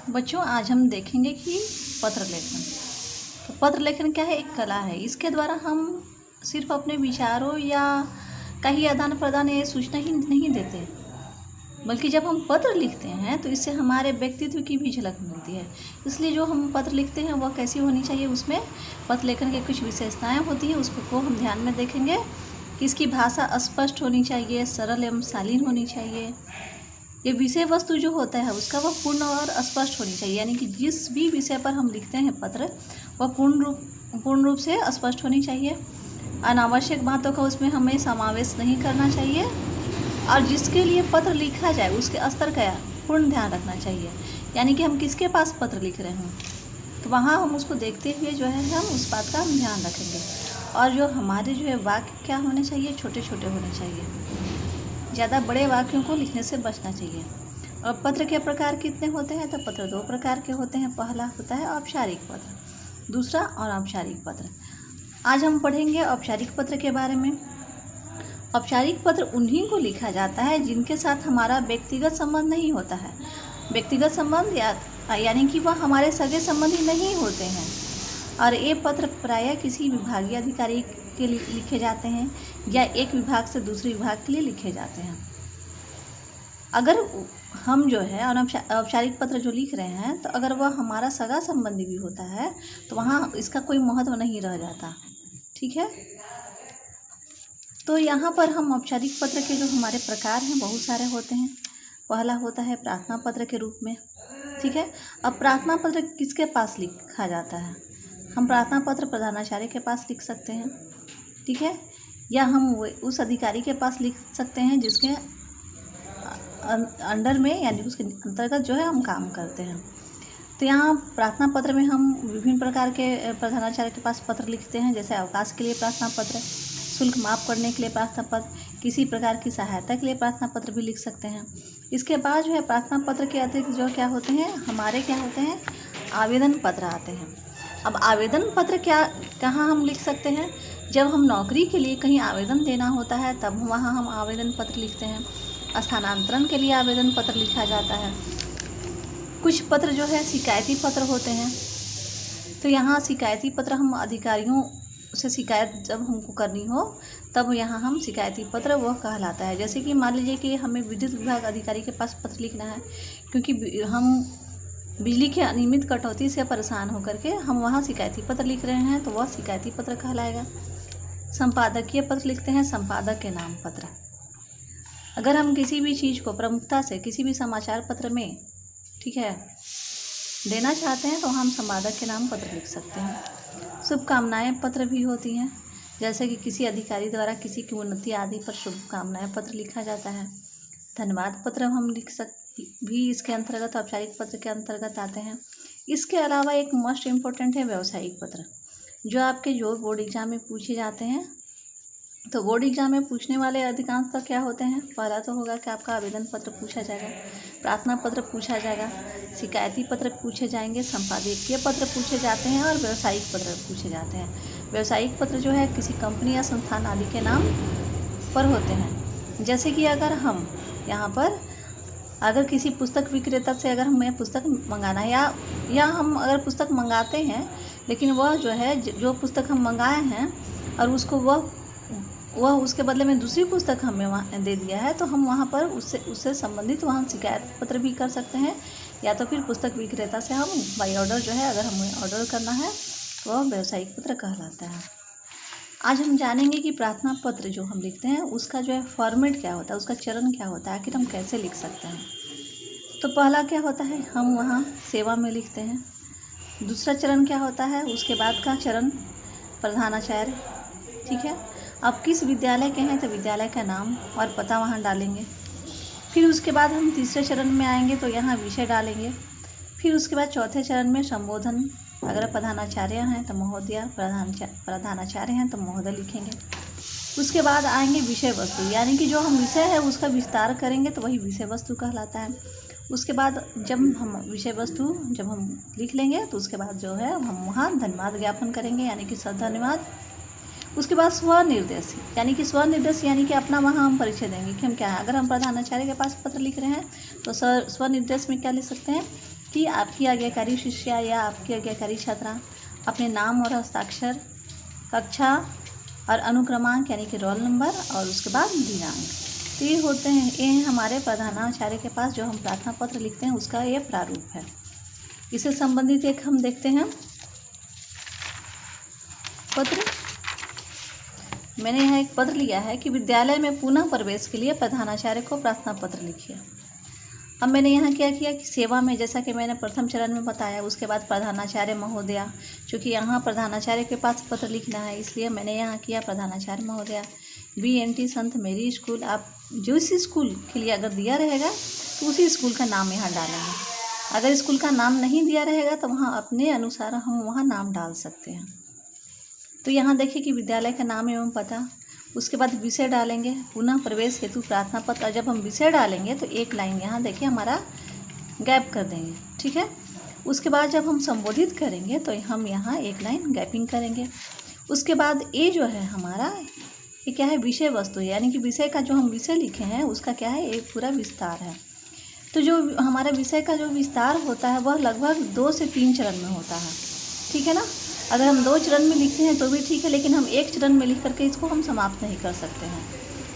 बच्चों, आज हम देखेंगे कि पत्र लेखन। तो पत्र लेखन क्या है? एक कला है। इसके द्वारा हम सिर्फ अपने विचारों या कहीं आदान प्रदान ये सूचना ही नहीं देते, बल्कि जब हम पत्र लिखते हैं तो इससे हमारे व्यक्तित्व की भी झलक मिलती है। इसलिए जो हम पत्र लिखते हैं वह कैसी होनी चाहिए, उसमें पत्र लेखन की कुछ विशेषताएं होती हैं, उसको हम ध्यान में देखेंगे कि इसकी भाषा स्पष्ट होनी चाहिए, सरल एवं शालीन होनी चाहिए। ये विषय वस्तु जो होता है उसका वह पूर्ण और स्पष्ट होनी चाहिए, यानी कि जिस भी विषय पर हम लिखते हैं पत्र वह पूर्ण रूप से स्पष्ट होनी चाहिए। अनावश्यक बातों का उसमें हमें समावेश नहीं करना चाहिए, और जिसके लिए पत्र लिखा जाए उसके स्तर का पूर्ण ध्यान रखना चाहिए, यानी कि हम किसके पास पत्र लिख रहे हैं तो वहाँ हम उसको देखते हुए जो है हम उस बात का हम ध्यान रखेंगे। और जो हमारे जो है वाक्य क्या होने चाहिए, छोटे छोटे होने चाहिए, ज़्यादा बड़े वाक्यों को लिखने से बचना चाहिए। और पत्र के प्रकार कितने होते हैं? तो पत्र दो प्रकार के होते हैं। पहला होता है औपचारिक पत्र, दूसरा अनौपचारिक पत्र। आज हम पढ़ेंगे औपचारिक पत्र के बारे में। औपचारिक पत्र उन्हीं को लिखा जाता है जिनके साथ हमारा व्यक्तिगत संबंध नहीं होता है। व्यक्तिगत संबंध यानी कि वह हमारे सगे संबंधी नहीं होते हैं, और ये पत्र प्रायः किसी विभागीय अधिकारी के लिए लिखे जाते हैं या एक विभाग से दूसरे विभाग के लिए लिखे जाते हैं। अगर हम जो है औपचारिक पत्र जो लिख रहे हैं तो अगर वह हमारा सगा संबंधी भी होता है तो वहाँ इसका कोई महत्व नहीं रह जाता। ठीक है, तो यहाँ पर हम औपचारिक पत्र के जो हमारे प्रकार हैं बहुत सारे होते हैं। पहला होता है प्रार्थना पत्र के रूप में। ठीक है, अब प्रार्थना पत्र किसके पास लिखा जाता है? हम प्रार्थना पत्र प्रधानाचार्य के पास लिख सकते हैं। ठीक है, या हम उस अधिकारी के पास लिख सकते हैं जिसके अंडर में यानी उसके अंतर्गत जो है हम काम करते हैं। तो यहाँ प्रार्थना पत्र में हम विभिन्न प्रकार के प्रधानाचार्य के पास पत्र लिखते हैं, जैसे अवकाश के लिए प्रार्थना पत्र, शुल्क माफ़ करने के लिए प्रार्थना पत्र, किसी प्रकार की सहायता के लिए प्रार्थना पत्र भी लिख सकते हैं। इसके बाद जो है प्रार्थना पत्र के अतिरिक्त जो क्या होते हैं हमारे, क्या होते हैं, आवेदन पत्र आते हैं। अब आवेदन पत्र कहाँ हम लिख सकते हैं? जब हम नौकरी के लिए कहीं आवेदन देना होता है तब वहाँ हम आवेदन पत्र लिखते हैं। स्थानांतरण के लिए आवेदन पत्र लिखा जाता है। कुछ पत्र जो है शिकायती पत्र होते हैं, तो यहाँ शिकायती पत्र हम अधिकारियों से शिकायत जब हमको करनी हो तब यहाँ हम शिकायती पत्र वह कहलाता है। जैसे कि मान लीजिए कि हमें विद्युत विभाग अधिकारी के पास पत्र लिखना है, क्योंकि हम बिजली के अनियमित कटौती से परेशान होकर के हम वहाँ शिकायती पत्र लिख रहे हैं तो वह शिकायती पत्र कहलाएगा। संपादकीय पत्र लिखते हैं, संपादक के नाम पत्र। अगर हम किसी भी चीज़ को प्रमुखता से किसी भी समाचार पत्र में, ठीक है, देना चाहते हैं तो हम संपादक के नाम पत्र लिख सकते हैं। शुभकामनाएं पत्र भी होती हैं, जैसे कि किसी अधिकारी द्वारा किसी की उन्नति आदि पर शुभकामनाएं पत्र लिखा जाता है। धन्यवाद पत्र हम लिख सकते भी इसके अंतर्गत औपचारिक पत्र के अंतर्गत आते हैं। इसके अलावा एक मोस्ट इम्पोर्टेंट है व्यावसायिक पत्र, जो आपके जो बोर्ड एग्जाम में पूछे जाते हैं। तो बोर्ड एग्जाम में पूछने वाले अधिकांश क्या होते हैं? पहला तो होगा कि आपका आवेदन पत्र पूछा जाएगा, प्रार्थना पत्र पूछा जाएगा, शिकायती पत्र पूछे जाएंगे, संपादकीय पत्र पूछे जाते हैं और व्यावसायिक पत्र पूछे जाते हैं। व्यावसायिक पत्र जो है किसी कंपनी या संस्थान आदि के नाम पर होते हैं। जैसे कि अगर हम यहाँ पर अगर किसी पुस्तक विक्रेता से अगर हमें पुस्तक मंगाना है या हम अगर पुस्तक मंगाते हैं लेकिन वह जो है जो पुस्तक हम मंगाए हैं और उसको वह उसके बदले में दूसरी पुस्तक हमें वहाँ दे दिया है, तो हम वहाँ पर उससे संबंधित वहाँ शिकायत पत्र भी कर सकते हैं, या तो फिर पुस्तक विक्रेता से हम बाई ऑर्डर जो है अगर हमें ऑर्डर करना है तो वह व्यावसायिक पत्र कहलाता है। आज हम जानेंगे कि प्रार्थना पत्र जो हम लिखते हैं उसका जो है फॉर्मेट क्या होता है, उसका चरण क्या होता है, आखिर हम कैसे लिख सकते हैं। तो पहला क्या होता है, हम वहाँ सेवा में लिखते हैं। दूसरा चरण क्या होता है, उसके बाद का चरण प्रधानाचार्य। ठीक है, अब किस विद्यालय के हैं तो विद्यालय का नाम और पता वहाँ डालेंगे। फिर उसके बाद हम तीसरे चरण में आएंगे तो यहाँ विषय डालेंगे। फिर उसके बाद चौथे चरण में संबोधन, अगर प्रधानाचार्य हैं तो महोदय, प्रधानाचार्य हैं तो महोदय लिखेंगे। उसके बाद आएंगे विषय वस्तु, यानी कि जो हम विषय है उसका विस्तार करेंगे तो वही विषय वस्तु कहलाता है। उसके बाद जब हम विषय वस्तु जब हम लिख लेंगे तो उसके बाद जो है हम वहाँ धन्यवाद ज्ञापन करेंगे, यानी कि धन्यवाद। उसके बाद स्वनिर्देश, यानी कि स्वनिर्देश यानी कि अपना वहाँ हम परिचय देंगे कि हम क्या है। अगर हम प्रधानाचार्य के पास पत्र लिख रहे हैं तो स्वनिर्देश में क्या लिख सकते हैं, कि आपकी आज्ञाकारी शिष्या या आपकी आज्ञाकारी छात्रा अपने नाम और हस्ताक्षर, कक्षा और अनुक्रमांक यानी कि रोल नंबर और उसके बाद दिनांक, तो ये होते हैं, ये हैं हमारे प्रधानाचार्य के पास जो हम प्रार्थना पत्र लिखते हैं उसका ये प्रारूप है। इससे संबंधित एक हम देखते हैं पत्र। मैंने यहाँ एक पत्र लिया है कि विद्यालय में पुनः प्रवेश के लिए प्रधानाचार्य को प्रार्थना पत्र लिखिए। अब मैंने यहाँ क्या किया कि सेवा में, जैसा कि मैंने प्रथम चरण में बताया, उसके बाद प्रधानाचार्य महोदया, चूँकि यहाँ प्रधानाचार्य के पास पत्र लिखना है इसलिए मैंने यहाँ किया प्रधानाचार्य महोदया। BNT संत मेरी स्कूल, आप जो इस स्कूल के लिए अगर दिया रहेगा तो उसी स्कूल का नाम यहाँ डालेंगे। अगर स्कूल का नाम नहीं दिया रहेगा तो वहाँ अपने अनुसार हम वहाँ नाम डाल सकते हैं। तो यहाँ देखिए कि विद्यालय का नाम एवं पता, उसके बाद विषय डालेंगे, पुनः प्रवेश हेतु प्रार्थना पत्र। जब हम विषय डालेंगे तो एक लाइन यहाँ देखिए हमारा गैप कर देंगे, ठीक है। उसके बाद जब हम संबोधित करेंगे तो हम यहाँ एक लाइन गैपिंग करेंगे। उसके बाद ये जो है हमारा, ये क्या है, विषय वस्तु है, यानी कि विषय का जो हम विषय लिखे हैं उसका क्या है, एक पूरा विस्तार है। तो जो हमारा विषय का जो विस्तार होता है वह लगभग 2 से 3 चरण में होता है, ठीक है ना। अगर हम 2 चरण में लिखते हैं तो भी ठीक है, लेकिन हम 1 चरण में लिख करके इसको हम समाप्त नहीं कर सकते हैं,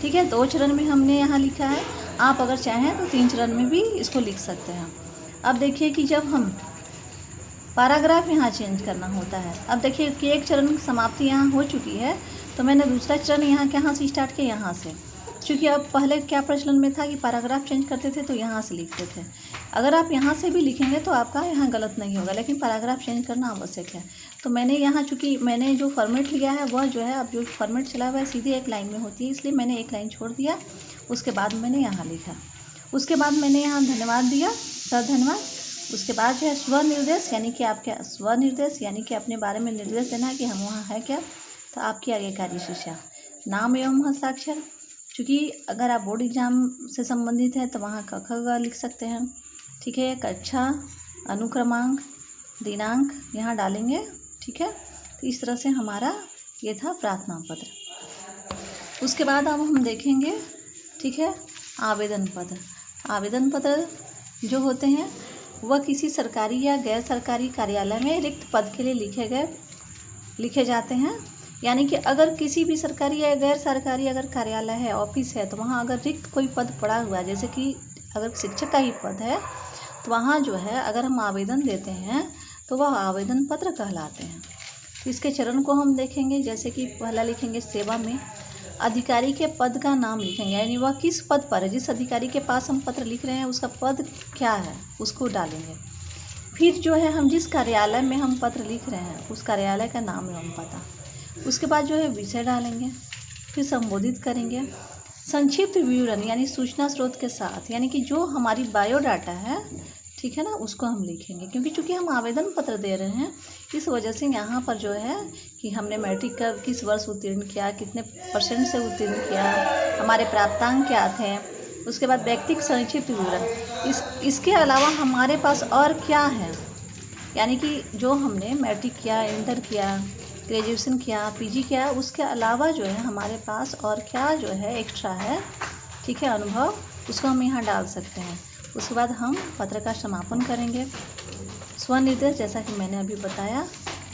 ठीक है। 2 चरण में हमने यहाँ लिखा है, आप अगर चाहें तो 3 चरण में भी इसको लिख सकते हैं। अब देखिए कि जब हम पैराग्राफ यहाँ चेंज करना होता है, अब देखिए कि 1 चरण की समाप्ति यहाँ हो चुकी है, तो मैंने दूसरा चरण यहाँ कहाँ से स्टार्ट किया, यहाँ से। क्योंकि अब पहले क्या प्रचलन में था कि पैराग्राफ चेंज करते थे तो यहाँ से लिखते थे। अगर आप यहाँ से भी लिखेंगे तो आपका यहाँ गलत नहीं होगा, लेकिन पैराग्राफ चेंज करना आवश्यक है। तो मैंने यहाँ, चूँकि मैंने जो फॉर्मेट लिया है वह जो है, अब जो फॉर्मेट चला हुआ है सीधे एक लाइन में होती है, इसलिए मैंने एक लाइन छोड़ दिया। उसके बाद मैंने यहाँ लिखा, उसके बाद मैंने यहाँ धन्यवाद दिया, सर धन्यवाद। उसके बाद जो है स्वनिर्देश, यानी कि आपके स्वनिर्देश यानी कि अपने बारे में निर्देश देना है कि हम वहाँ है क्या, तो आपकी आज्ञाकारी शिष्या, नाम एवं हस्ताक्षर। चूँकि अगर आप बोर्ड एग्जाम से संबंधित है तो वहाँ क ख ग लिख सकते हैं, ठीक है। कक्षा, अनुक्रमांक, दिनांक यहाँ डालेंगे, ठीक है। तो इस तरह से हमारा ये था प्रार्थना पत्र। उसके बाद अब हम देखेंगे, ठीक है, आवेदन पत्र। आवेदन पत्र जो होते हैं वह किसी सरकारी या गैर सरकारी कार्यालय में रिक्त पद के लिए लिखे जाते हैं। यानी कि अगर किसी भी सरकारी या गैर सरकारी अगर कार्यालय है, ऑफिस है, तो वहाँ अगर रिक्त कोई पद पड़ा हुआ है, जैसे कि अगर शिक्षक का ही पद है, तो वहाँ जो है अगर हम आवेदन देते हैं तो वह आवेदन पत्र कहलाते हैं। तो इसके चरण को हम देखेंगे, जैसे कि पहला लिखेंगे सेवा में अधिकारी के पद का नाम लिखेंगे, यानी वह किस पद पर है, जिस अधिकारी के पास हम पत्र लिख रहे हैं उसका पद क्या है उसको डालेंगे। फिर जो है हम जिस कार्यालय में हम पत्र लिख रहे हैं उस कार्यालय का नाम एवं पता। उसके बाद जो है विषय डालेंगे, फिर संबोधित करेंगे, संक्षिप्त विवरण यानी सूचना स्रोत के साथ, यानी कि जो हमारी बायोडाटा है, ठीक है ना, उसको हम लिखेंगे। क्योंकि चूँकि हम आवेदन पत्र दे रहे हैं इस वजह से यहाँ पर जो है कि हमने मैट्रिक का किस वर्ष उत्तीर्ण किया, कितने % से उत्तीर्ण किया, हमारे प्राप्तांक क्या थे। उसके बाद व्यक्तिगत संक्षिप्त विवरण, इसके अलावा हमारे पास और क्या है, यानी कि जो हमने मैट्रिक किया, इंटर किया, ग्रेजुएशन किया, PG किया, उसके अलावा जो है हमारे पास और क्या जो है एक्स्ट्रा है, ठीक है, अनुभव, उसको हम यहाँ डाल सकते हैं। उसके बाद हम पत्र का समापन करेंगे। स्वनिर्देश, जैसा कि मैंने अभी बताया,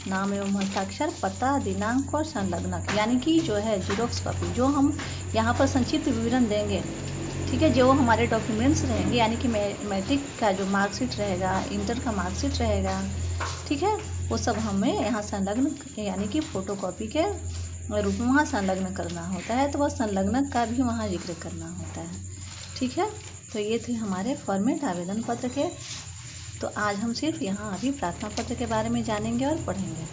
नाम एवं हस्ताक्षर, पता, दिनांक और संलग्नक, यानी कि जो है जीरोक्स कॉपी, जो हम यहाँ पर संक्षिप्त विवरण देंगे, ठीक है, जो हमारे डॉक्यूमेंट्स रहेंगे, यानी कि मैट्रिक का जो मार्कशीट रहेगा, इंटर का मार्कशीट रहेगा, ठीक है, वो सब हमें यहाँ संलग्न यानी कि फ़ोटोकॉपी के रूप में वहाँ संलग्न करना होता है। तो वह संलग्नक का भी वहाँ जिक्र करना होता है, ठीक है। तो ये थे हमारे फॉर्मेट आवेदन पत्र के। तो आज हम सिर्फ यहाँ अभी प्रार्थना पत्र के बारे में जानेंगे और पढ़ेंगे।